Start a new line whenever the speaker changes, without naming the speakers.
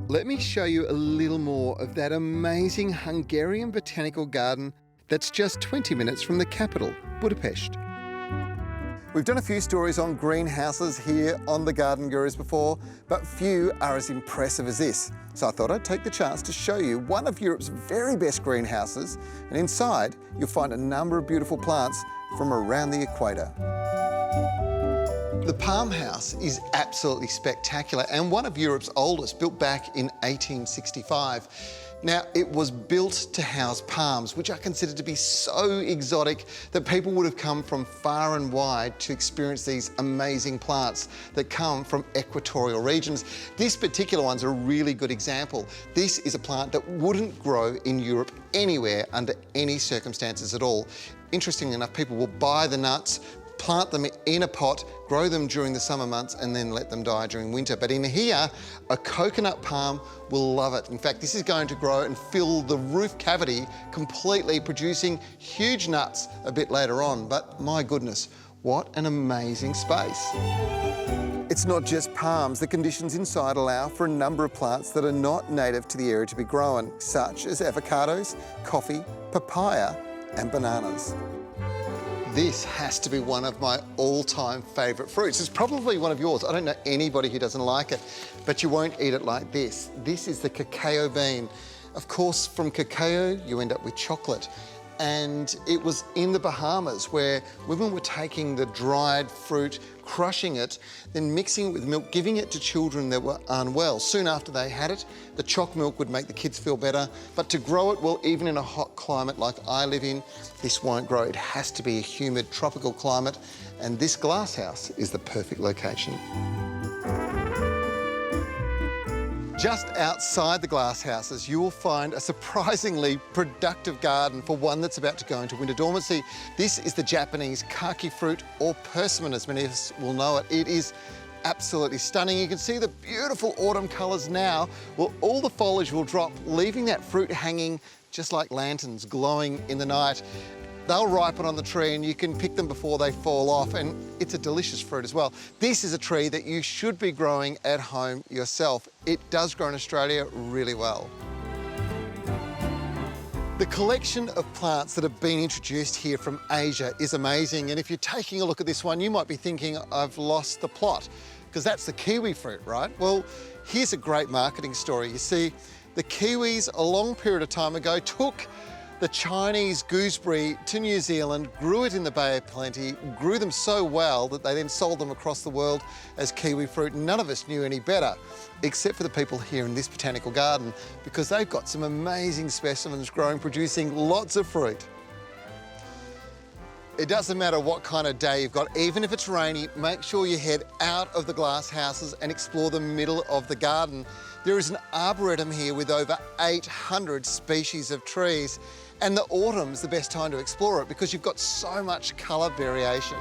Let me show you a little more of that amazing Hungarian botanical garden that's just 20 minutes from the capital, Budapest. We've done a few stories on greenhouses here on The Garden Gurus before, but few are as impressive as this. So I thought I'd take the chance to show you one of Europe's very best greenhouses, and inside you'll find a number of beautiful plants from around the equator. The palm house is absolutely spectacular and one of Europe's oldest, built back in 1865. Now, it was built to house palms, which are considered to be so exotic that people would have come from far and wide to experience these amazing plants that come from equatorial regions. This particular one's a really good example. This is a plant that wouldn't grow in Europe anywhere under any circumstances at all. Interestingly enough, people will buy the nuts, plant them in a pot, grow them during the summer months and then let them die during winter. But in here, a coconut palm will love it. In fact, this is going to grow and fill the roof cavity completely, producing huge nuts a bit later on. But my goodness, what an amazing space. It's not just palms. The conditions inside allow for a number of plants that are not native to the area to be grown, such as avocados, coffee, papaya and bananas. This has to be one of my all-time favourite fruits. It's probably one of yours. I don't know anybody who doesn't like it, but you won't eat it like this. This is the cacao bean. Of course, from cacao, you end up with chocolate. And it was in the Bahamas where women were taking the dried fruit, crushing it, then mixing it with milk, giving it to children that were unwell. Soon after they had it, the choc milk would make the kids feel better. But to grow it, well, even in a hot climate like I live in, this won't grow. It has to be a humid tropical climate, and this glass house is the perfect location. Just outside the glass houses, you will find a surprisingly productive garden for one that's about to go into winter dormancy. This is the Japanese kaki fruit, or persimmon, as many of us will know it. It is absolutely stunning. You can see the beautiful autumn colours now. Well, all the foliage will drop, leaving that fruit hanging just like lanterns glowing in the night. They'll ripen on the tree and you can pick them before they fall off, and it's a delicious fruit as well. This is a tree that you should be growing at home yourself. It does grow in Australia really well. The collection of plants that have been introduced here from Asia is amazing, and if you're taking a look at this one, you might be thinking, I've lost the plot, because that's the kiwi fruit, right? Well, here's a great marketing story. You see, the Kiwis, a long period of time ago, took the Chinese gooseberry to New Zealand, grew it in the Bay of Plenty, grew them so well that they then sold them across the world as kiwi fruit. None of us knew any better, except for the people here in this botanical garden, because they've got some amazing specimens growing, producing lots of fruit. It doesn't matter what kind of day you've got, even if it's rainy, make sure you head out of the glass houses and explore the middle of the garden. There is an arboretum here with over 800 species of trees, and the autumn's the best time to explore it because you've got so much colour variation.